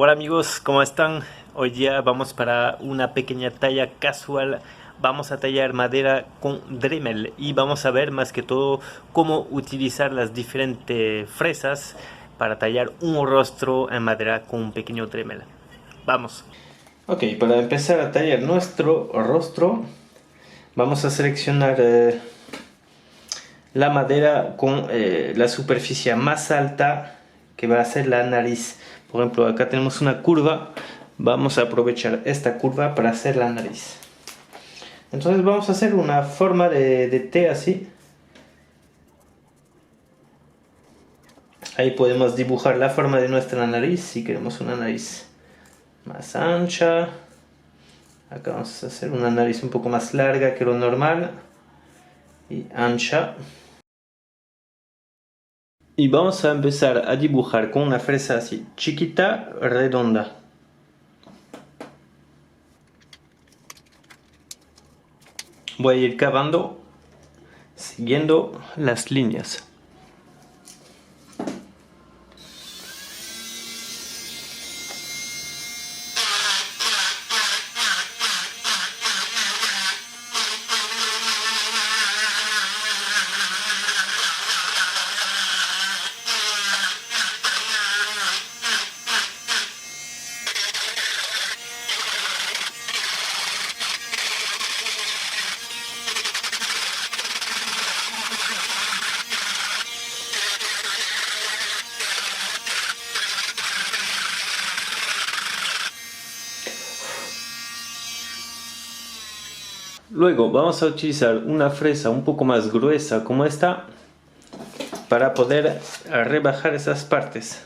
Hola amigos, ¿cómo están? Hoy día vamos para una pequeña talla casual. Vamos a tallar madera con Dremel y vamos a ver más que todo cómo utilizar las diferentes fresas para tallar un rostro en madera con un pequeño Dremel. Vamos. Ok, para empezar a tallar nuestro rostro, vamos a seleccionar la madera con la superficie más alta, que va a ser la nariz. Por ejemplo, acá tenemos una curva, vamos a aprovechar esta curva para hacer la nariz. Entonces vamos a hacer una forma de T así. Ahí podemos dibujar la forma de nuestra nariz si queremos una nariz más ancha. Acá vamos a hacer una nariz un poco más larga que lo normal y ancha. Y vamos a empezar a dibujar con una fresa así chiquita, redonda. Voy a ir cavando siguiendo las líneas. Luego vamos a utilizar una fresa un poco más gruesa como esta para poder rebajar esas partes.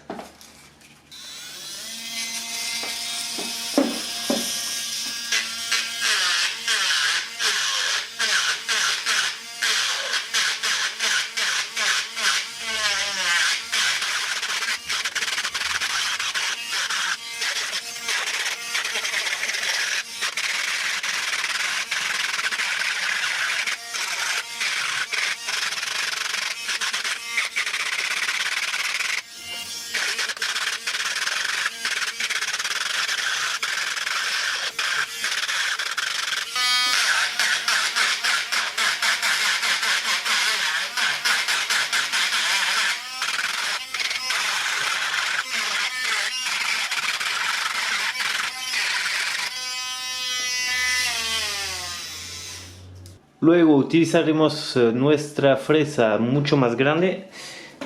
Luego utilizaremos nuestra fresa mucho más grande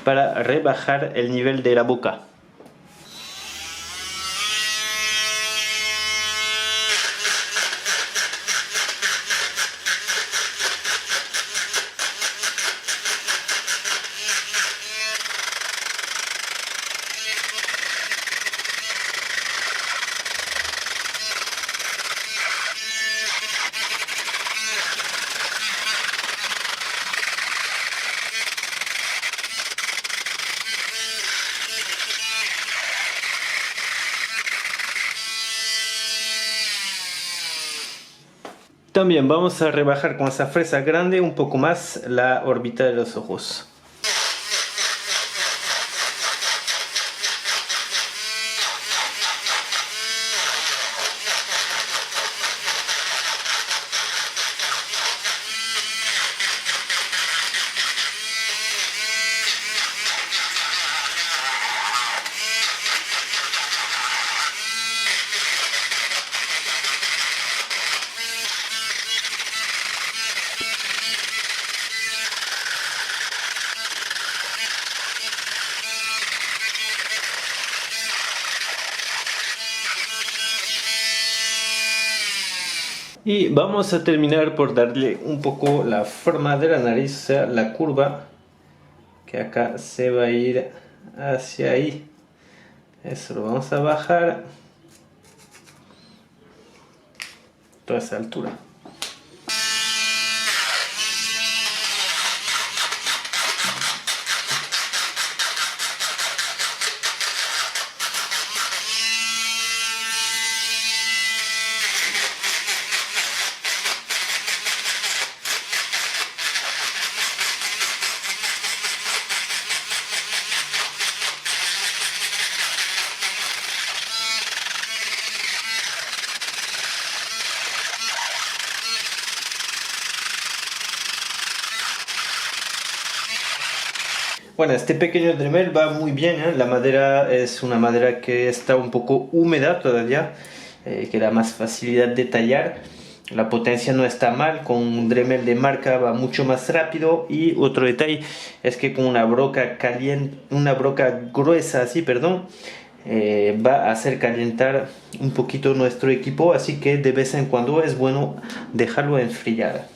para rebajar el nivel de la boca. También vamos a rebajar con esa fresa grande un poco más la órbita de los ojos. Y vamos a terminar por darle un poco la forma de la nariz, o sea, la curva, que acá se va a ir hacia ahí. Eso lo vamos a bajar toda esa altura. Bueno, este pequeño Dremel va muy bien, ¿eh? La madera es una madera que está un poco húmeda todavía, que da más facilidad de tallar. La potencia no está mal, con un Dremel de marca va mucho más rápido. Y otro detalle es que con una broca caliente, una broca gruesa así, perdón, va a hacer calentar un poquito nuestro equipo, así que de vez en cuando es bueno dejarlo enfriar.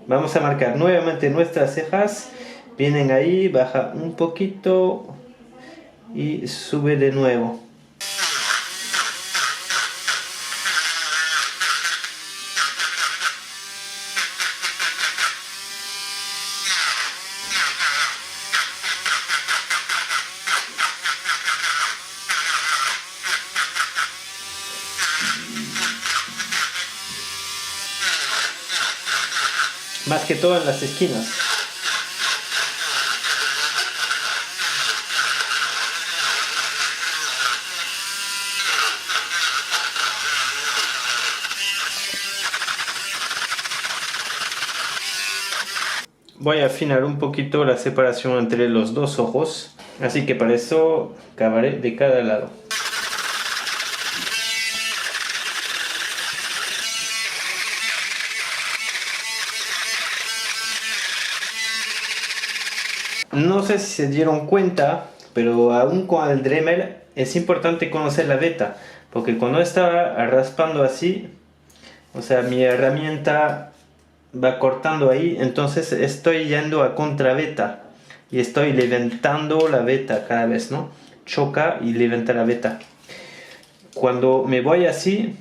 Vamos a marcar nuevamente nuestras cejas. Vienen ahí, baja un poquito y sube de nuevo. Más que todo en las esquinas. Voy a afinar un poquito la separación entre los dos ojos, así que para eso acabaré de cada lado. No sé si se dieron cuenta, pero aún con el Dremel es importante conocer la veta, porque cuando estaba raspando así, o sea, mi herramienta va cortando ahí, entonces estoy yendo a contraveta y estoy levantando la veta cada vez, ¿no? Choca y levanta la veta. Cuando me voy así,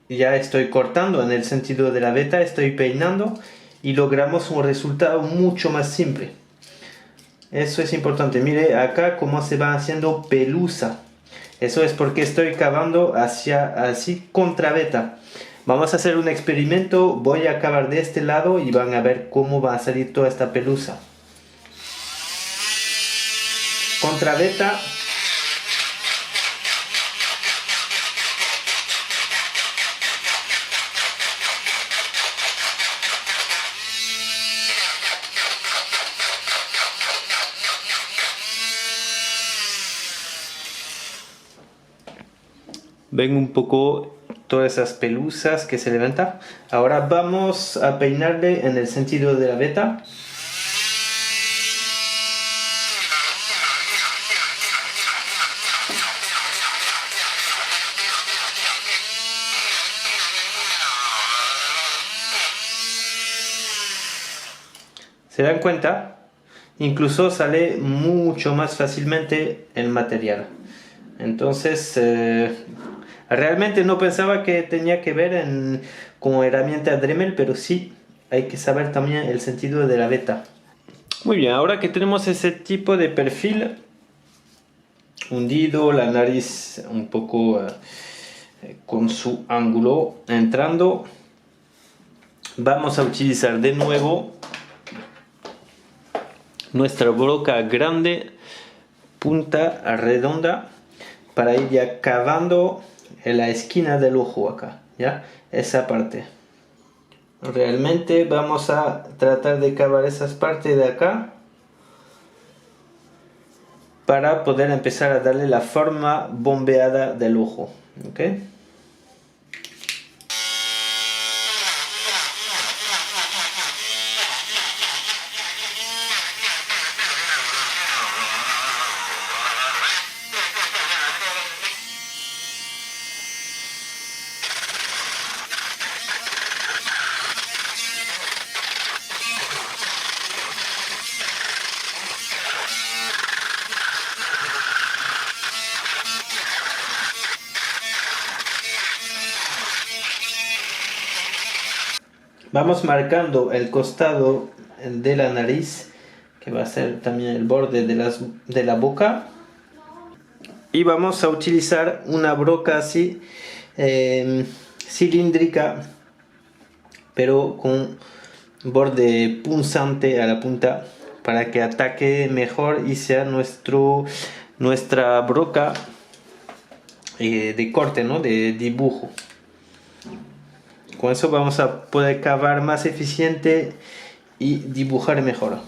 ya estoy cortando en el sentido de la veta, estoy peinando y logramos un resultado mucho más simple. Eso es importante. Mire acá cómo se va haciendo pelusa. Eso es porque estoy cavando hacia así contraveta. Vamos a hacer un experimento. Voy a cavar de este lado y van a ver cómo va a salir toda esta pelusa. Contraveta. Ven un poco todas esas pelusas que se levantan. Ahora vamos a peinarle en el sentido de la veta. ¿Se dan cuenta? Incluso sale mucho más fácilmente el material. Entonces, realmente no pensaba que tenía que ver como herramienta Dremel, pero sí hay que saber también el sentido de la veta. Muy bien, ahora que tenemos ese tipo de perfil hundido, la nariz un poco con su ángulo entrando, vamos a utilizar de nuevo nuestra broca grande, punta redonda, para ir ya cavando en la esquina del ojo acá, ¿ya? Esa parte. Realmente vamos a tratar de cavar esas partes de acá para poder empezar a darle la forma bombeada del ojo, ¿ok? Vamos marcando el costado de la nariz que va a ser también el borde de la boca. Y vamos a utilizar una broca así cilíndrica, pero con borde punzante a la punta, para que ataque mejor y sea nuestra broca de corte, ¿no? De dibujo. Con eso vamos a poder cavar más eficiente y dibujar mejor.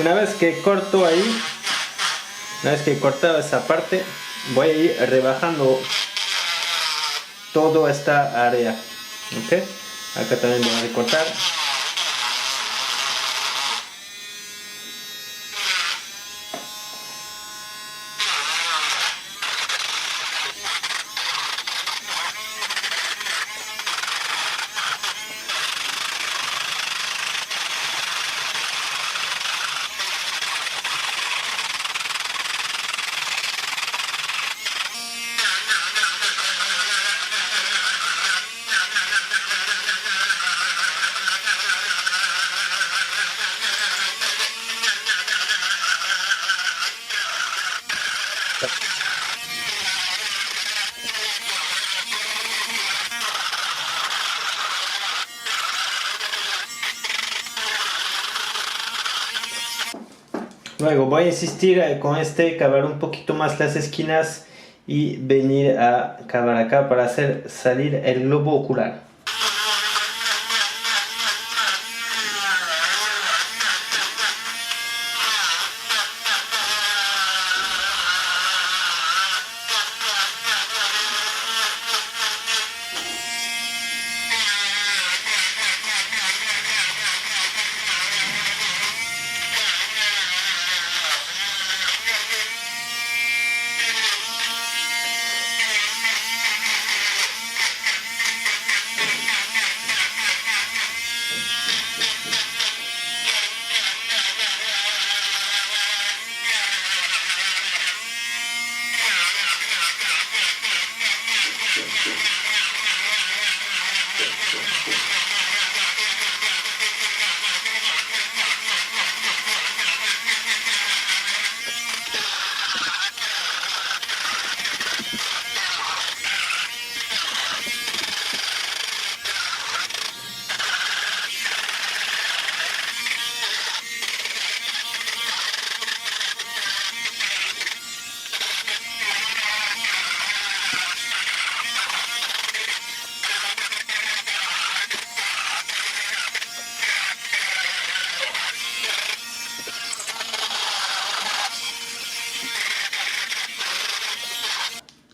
Una vez que corto ahí, una vez que he cortado esa parte, voy a ir rebajando toda esta área. ¿Ok? Acá también voy a recortar. Luego voy a insistir con cavar un poquito más las esquinas y venir a cavar acá para hacer salir el globo ocular.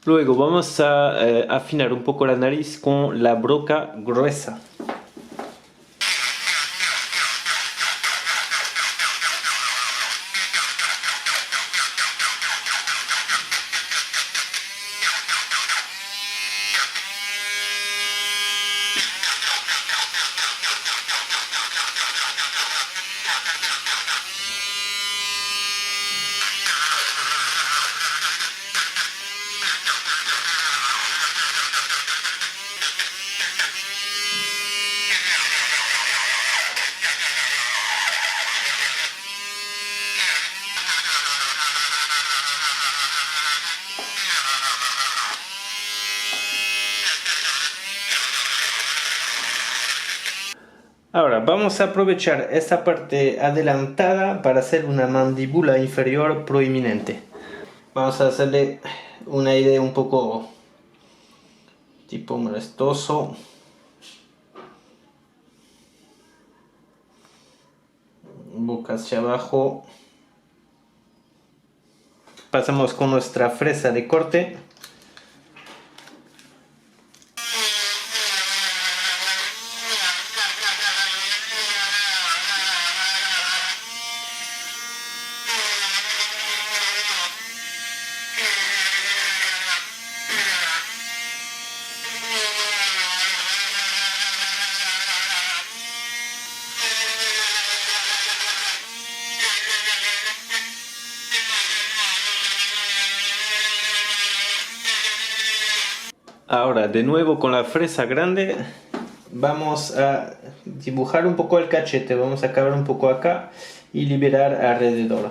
Luego vamos a afinar un poco la nariz con la broca gruesa. Ahora vamos a aprovechar esta parte adelantada para hacer una mandíbula inferior proeminente. Vamos a hacerle un aire un poco tipo molestoso. Boca hacia abajo. Pasamos con nuestra fresa de corte. Ahora, de nuevo con la fresa grande, vamos a dibujar un poco el cachete. Vamos a acabar un poco acá y liberar alrededor.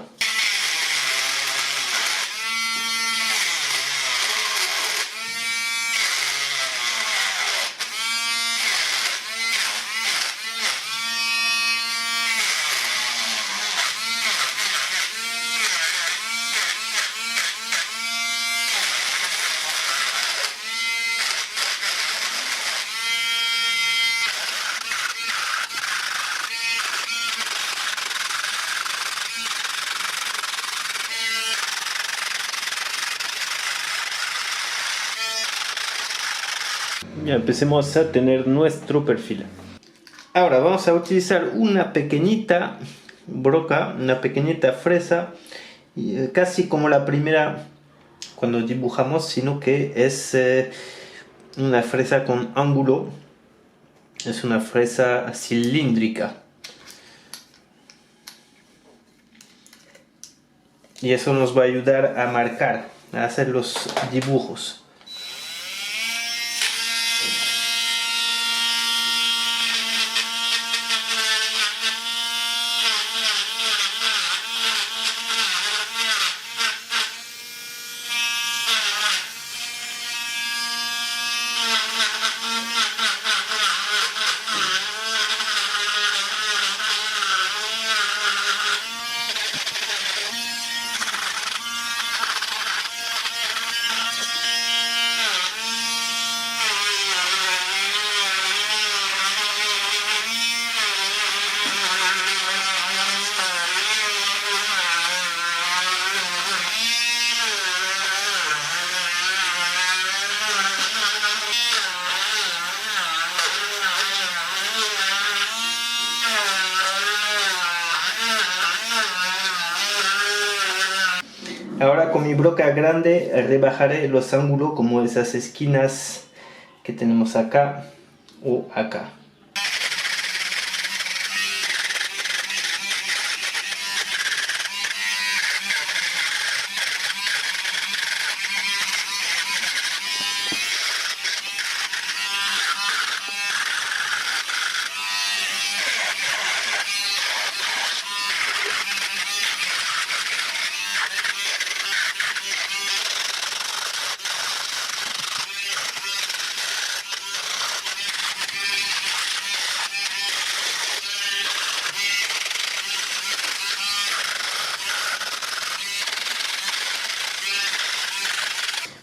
Ya empecemos a tener nuestro perfil. Ahora vamos a utilizar una pequeñita broca, una pequeñita fresa, casi como la primera cuando dibujamos, sino que es una fresa con ángulo, es una fresa cilíndrica. Y eso nos va a ayudar a marcar, a hacer los dibujos. Ahora con mi broca grande rebajaré los ángulos como esas esquinas que tenemos acá o acá.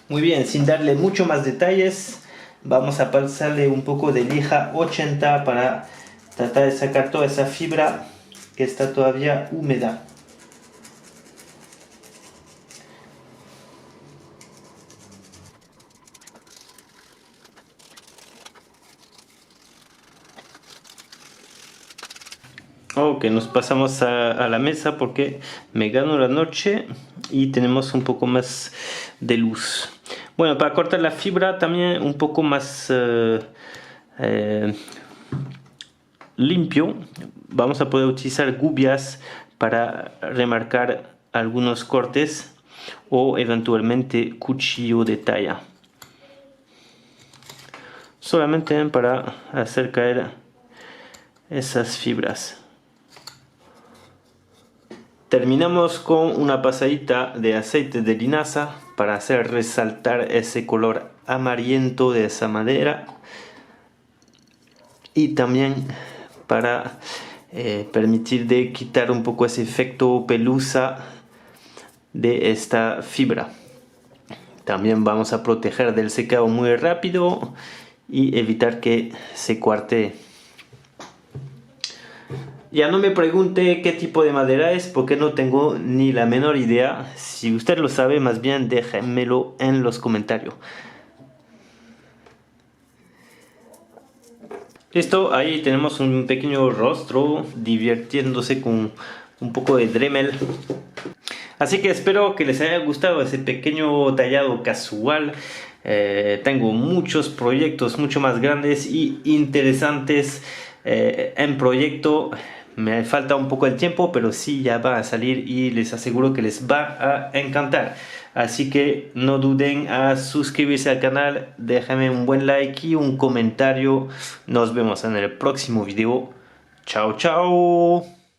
Muy bien, sin darle mucho más detalles, vamos a pasarle un poco de lija 80 para tratar de sacar toda esa fibra que está todavía húmeda. Ok, nos pasamos a la mesa porque me gano la noche y tenemos un poco más de luz. Bueno, para cortar la fibra también un poco más limpio, vamos a poder utilizar gubias para remarcar algunos cortes o eventualmente cuchillo de talla. Solamente para hacer caer esas fibras. Terminamos con una pasadita de aceite de linaza para hacer resaltar ese color amarillento de esa madera y también para permitir de quitar un poco ese efecto pelusa de esta fibra. También vamos a proteger del secado muy rápido y evitar que se cuarte. Ya no me pregunte qué tipo de madera es porque no tengo ni la menor idea. Si usted lo sabe, más bien déjenmelo en los comentarios. Listo, ahí tenemos un pequeño rostro divirtiéndose con un poco de Dremel. Así que espero que les haya gustado ese pequeño tallado casual. Tengo muchos proyectos mucho más grandes y interesantes en proyecto. Me falta un poco el tiempo, pero sí ya va a salir y les aseguro que les va a encantar. Así que no duden a suscribirse al canal, déjame un buen like y un comentario. Nos vemos en el próximo video. Chao, chao.